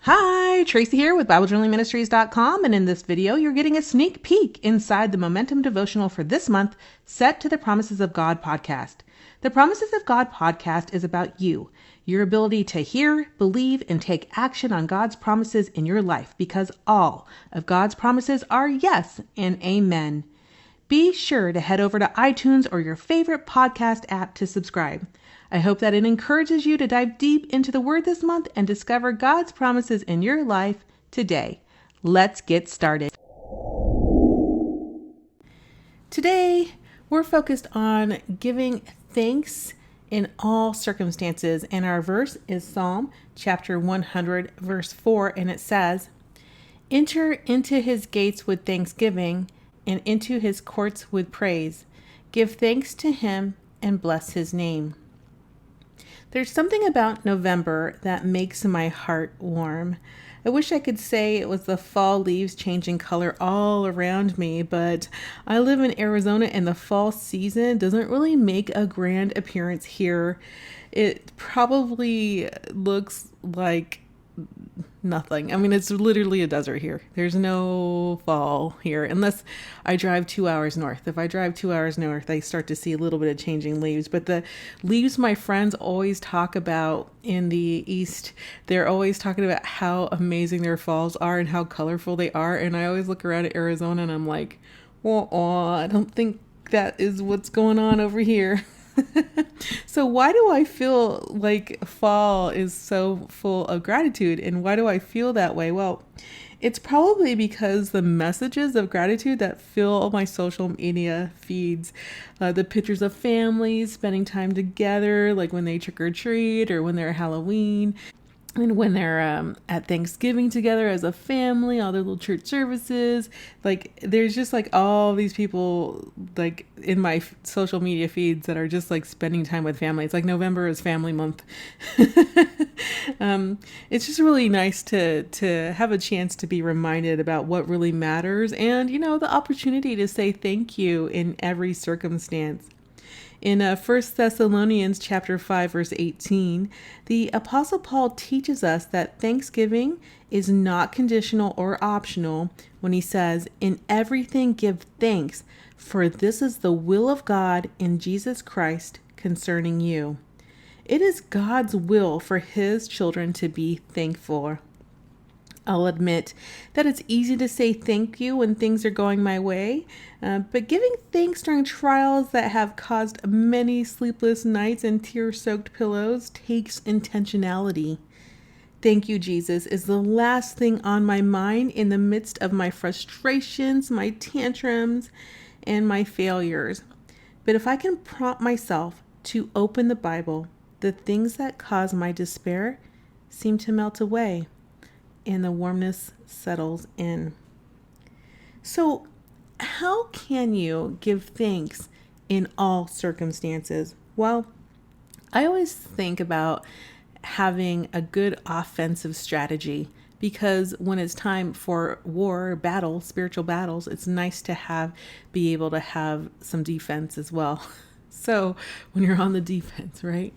Hi, Tracy here with BibleJournalingMinistries.com, and in this video, you're getting a sneak peek inside the Momentum devotional for this month, set to the Promises of God podcast. The Promises of God podcast is about you, your ability to hear, believe, and take action on God's promises in your life, because all of God's promises are yes and amen. Be sure to head over to iTunes or your favorite podcast app to subscribe. I hope that it encourages you to dive deep into the Word this month and discover God's promises in your life today. Let's get started. Today, we're focused on giving thanks in all circumstances, and our verse is Psalm chapter 100, verse 4, and it says, "Enter into his gates with thanksgiving and into his courts with praise. Give thanks to him and bless his name." There's something about November that makes my heart warm. I wish I could say it was the fall leaves changing color all around me, but I live in Arizona and the fall season doesn't really make a grand appearance here. It probably looks like nothing. I mean, it's literally a desert here. There's no fall here unless I drive 2 hours north. If I drive 2 hours north, I start to see a little bit of changing leaves. But the leaves my friends always talk about in the East, they're always talking about how amazing their falls are and how colorful they are. And I always look around at Arizona and I'm like, well, I don't think that is what's going on over here. So why do I feel like fall is so full of gratitude, and why do I feel that way? Well, it's probably because the messages of gratitude that fill my social media feeds, the pictures of families spending time together, like when they trick or treat or when they're Halloween, and when they're at Thanksgiving together as a family, all their little church services, like there's just like all these people like in my social media feeds that are just like spending time with family. It's like November is family month. It's just really nice to have a chance to be reminded about what really matters and, you know, the opportunity to say thank you in every circumstance. In 1 Thessalonians chapter 5, verse 18, the Apostle Paul teaches us that thanksgiving is not conditional or optional when he says, "In everything give thanks, for this is the will of God in Jesus Christ concerning you." It is God's will for his children to be thankful. I'll admit that it's easy to say thank you when things are going my way, but giving thanks during trials that have caused many sleepless nights and tear-soaked pillows takes intentionality. Thank you, Jesus, is the last thing on my mind in the midst of my frustrations, my tantrums, and my failures. But if I can prompt myself to open the Bible, the things that cause my despair seem to melt away, and the warmness settles in. So, how can you give thanks in all circumstances? Well, I always think about having a good offensive strategy, because when it's time for war, battle, spiritual battles, it's nice to be able to have some defense as well. So when you're on the defense, right?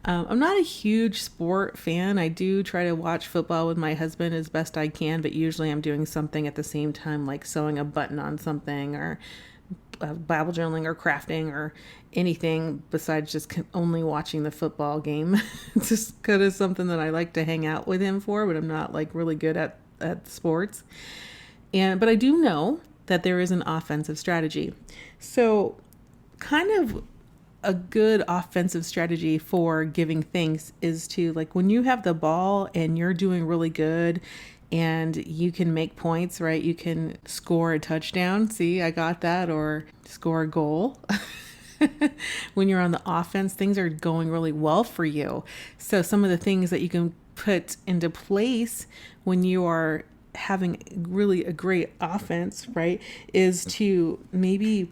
I'm not a huge sport fan. I do try to watch football with my husband as best I can, but usually I'm doing something at the same time, like sewing a button on something or Bible journaling or crafting or anything besides just only watching the football game. It's just kind of something that I like to hang out with him for, but I'm not like really good at sports. But I do know that there is an offensive strategy. So kind of a good offensive strategy for giving thanks is to, like, when you have the ball and you're doing really good and you can make points, right? You can score a touchdown. See, I got that. Or score a goal. When you're on the offense, things are going really well for you. So some of the things that you can put into place when you are having really a great offense, right, is to maybe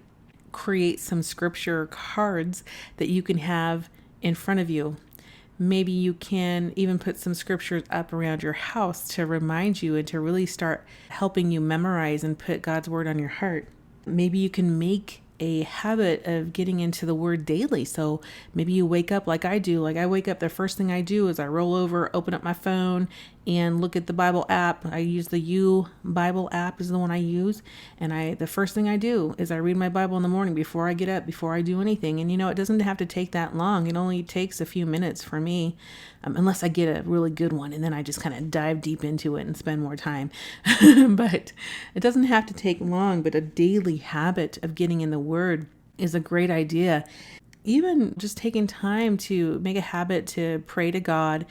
create some scripture cards that you can have in front of you. Maybe you can even put some scriptures up around your house to remind you and to really start helping you memorize and put God's word on your heart. Maybe you can make a habit of getting into the word daily. So maybe you wake up like I do. Like I wake up, the first thing I do is I roll over, open up my phone, and look at the Bible app. I use the U Bible app is the one I use. And the first thing I do is I read my Bible in the morning before I get up, before I do anything. And it doesn't have to take that long. It only takes a few minutes for me, unless I get a really good one. And then I just kind of dive deep into it and spend more time. But it doesn't have to take long, but a daily habit of getting in the Word is a great idea. Even just taking time to make a habit to pray to God,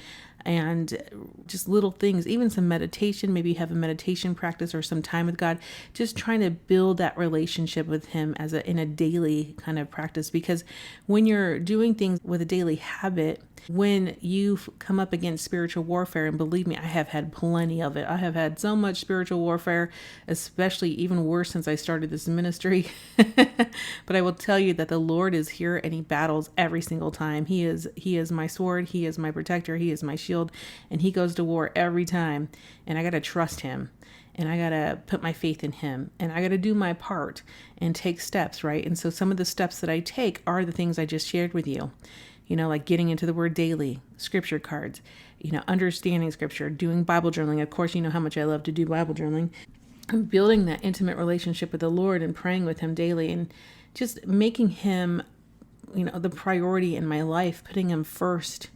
and just little things, even some meditation, maybe you have a meditation practice or some time with God, just trying to build that relationship with Him in a daily kind of practice. Because when you're doing things with a daily habit, when you come up against spiritual warfare, and believe me, I have had plenty of it. I have had so much spiritual warfare, especially even worse since I started this ministry. But I will tell you that the Lord is here and He battles every single time. He is my sword. He is my protector. He is my shield, and He goes to war every time. And I got to trust Him. And I got to put my faith in Him, and I got to do my part and take steps, right? And so some of the steps that I take are the things I just shared with you. Like getting into the Word daily, scripture cards, understanding scripture, doing Bible journaling. Of course, you know how much I love to do Bible journaling. And building that intimate relationship with the Lord and praying with Him daily, and just making Him, the priority in my life, putting Him first.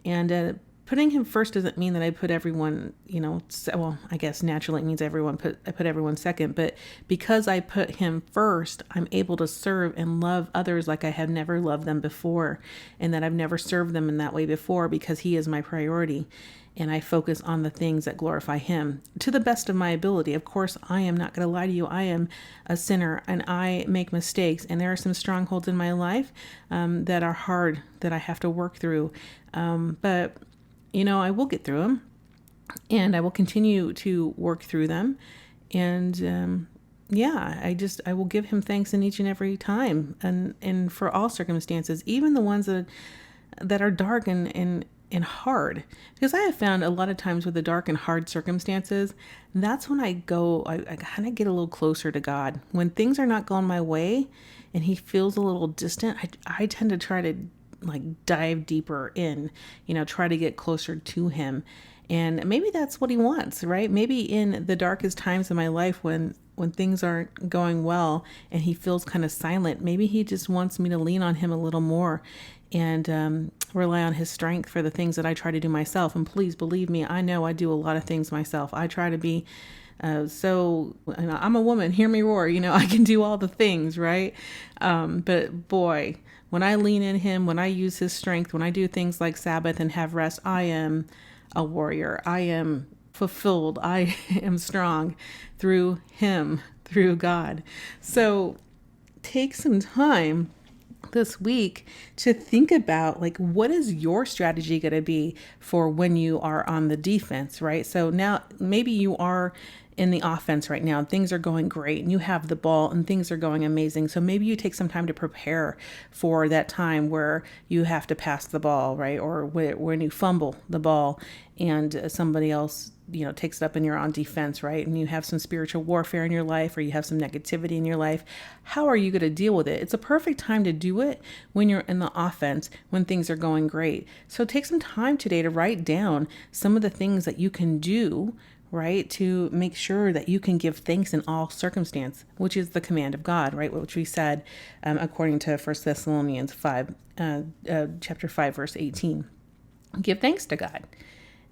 And putting Him first doesn't mean that I put everyone, well, I guess naturally it means I put everyone second, but because I put Him first, I'm able to serve and love others like I have never loved them before, and that I've never served them in that way before, because He is my priority. And I focus on the things that glorify Him to the best of my ability. Of course, I am not going to lie to you. I am a sinner and I make mistakes. And there are some strongholds in my life that are hard, that I have to work through. But I will get through them, and I will continue to work through them. And I will give Him thanks in each and every time, and for all circumstances, even the ones that are dark and hard. Because I have found a lot of times with the dark and hard circumstances, that's when I kind of get a little closer to God. When things are not going my way and He feels a little distant, I tend to try to dive deeper in, try to get closer to Him. And maybe that's what He wants, right? Maybe in the darkest times of my life, when things aren't going well and He feels kind of silent, maybe He just wants me to lean on Him a little more and rely on His strength for the things that I try to do myself. And please believe me, I know I do a lot of things myself. I try to be I'm a woman, hear me roar, I can do all the things, right? But boy, when I lean in Him, when I use His strength, when I do things like Sabbath and have rest, I am a warrior. I am fulfilled. I am strong through Him, through God. So take some time this week to think about what is your strategy going to be for when you are on the defense, right? So now maybe you are in the offense right now and things are going great and you have the ball and things are going amazing. So maybe you take some time to prepare for that time where you have to pass the ball, right? Or when you fumble the ball and somebody else takes it up and you're on defense, right? And you have some spiritual warfare in your life, or you have some negativity in your life. How are you going to deal with it? It's a perfect time to do it when you're in the offense, when things are going great. So take some time today to write down some of the things that you can do, right, to make sure that you can give thanks in all circumstance, which is the command of God, right? Which we said according to 1 Thessalonians 5, chapter 5, verse 18. Give thanks to God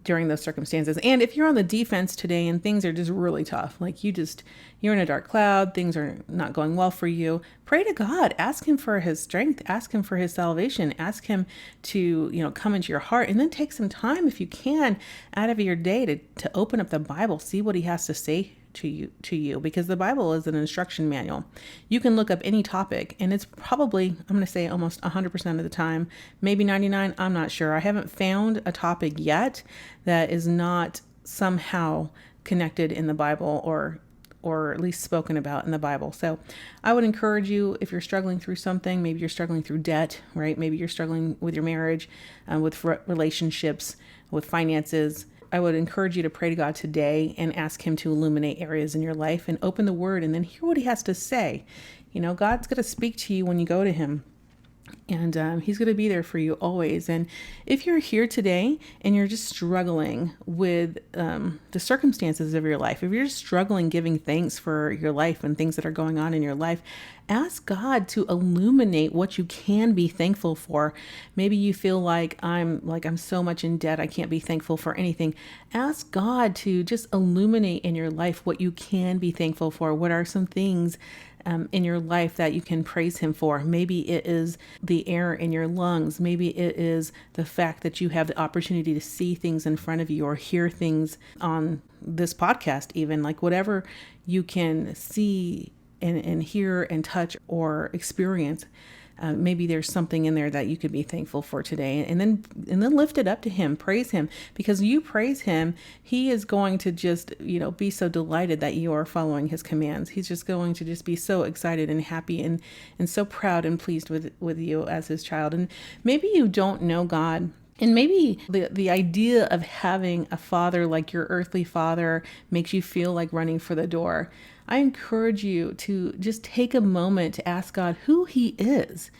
during those circumstances. And if you're on the defense today and things are just really tough, you're in a dark cloud, things are not going well for you, pray to God, ask Him for His strength, ask Him for His salvation, ask Him to, come into your heart, and then take some time, if you can, out of your day to open up the Bible, see what He has to say to you, because the Bible is an instruction manual. You can look up any topic, and it's probably, I'm going to say almost 100% of the time, maybe 99, I'm not sure. I haven't found a topic yet that is not somehow connected in the Bible or at least spoken about in the Bible. So I would encourage you, if you're struggling through something, maybe you're struggling through debt, right? Maybe you're struggling with your marriage, with relationships, with finances, I would encourage you to pray to God today and ask Him to illuminate areas in your life and open the Word and then hear what He has to say. God's going to speak to you when you go to Him. And he's going to be there for you always. And if you're here today and you're just struggling with the circumstances of your life, if you're just struggling giving thanks for your life and things that are going on in your life, ask God to illuminate what you can be thankful for. Maybe you feel like I'm so much in debt, I can't be thankful for anything. Ask God to just illuminate in your life what you can be thankful for. What are some things in your life that you can praise him for? Maybe it is the air in your lungs. Maybe it is the fact that you have the opportunity to see things in front of you or hear things on this podcast, even like whatever you can see and hear and touch or experience. Maybe there's something in there that you could be thankful for today, and then lift it up to him, praise him, because you praise him, he is going to just, be so delighted that you are following his commands. He's just going to just be so excited and happy and so proud and pleased with you as his child. And maybe you don't know God. And maybe the idea of having a father like your earthly father makes you feel like running for the door. I encourage you to just take a moment to ask God who he is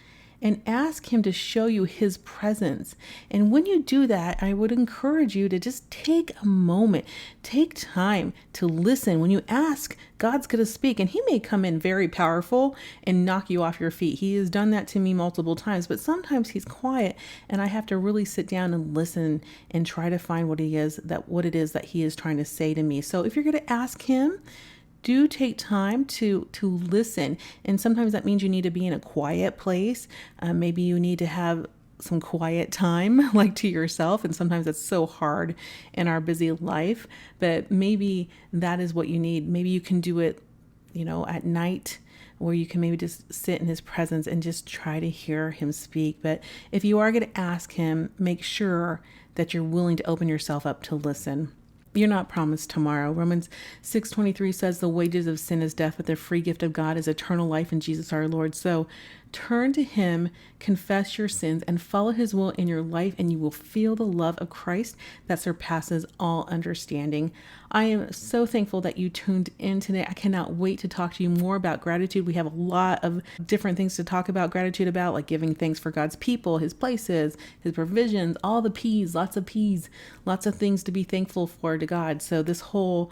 and ask him to show you his presence. And when you do that, I would encourage you to just take a moment, take time to listen. When you ask, God's going to speak, and he may come in very powerful and knock you off your feet. He has done that to me multiple times, but sometimes he's quiet and I have to really sit down and listen and try to find what it is that he is trying to say to me. So if you're going to ask him, do take time to listen. And sometimes that means you need to be in a quiet place. Maybe you need to have some quiet time, like to yourself. And sometimes it's so hard in our busy life, but maybe that is what you need. Maybe you can do it, at night, where you can maybe just sit in his presence and just try to hear him speak. But if you are going to ask him, make sure that you're willing to open yourself up to listen. You're not promised tomorrow. Romans 6:23 says the wages of sin is death, but the free gift of God is eternal life in Jesus our Lord. So turn to him, confess your sins, and follow his will in your life, and you will feel the love of Christ that surpasses all understanding. I am so thankful that you tuned in today. I cannot wait to talk to you more about gratitude. We have a lot of different things to talk about gratitude about, like giving thanks for God's people, his places, his provisions, all the P's, lots of things to be thankful for to God. So this whole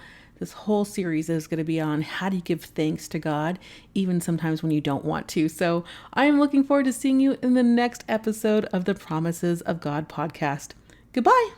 series is going to be on how do you give thanks to God, even sometimes when you don't want to. So I am looking forward to seeing you in the next episode of the Promises of God podcast. Goodbye.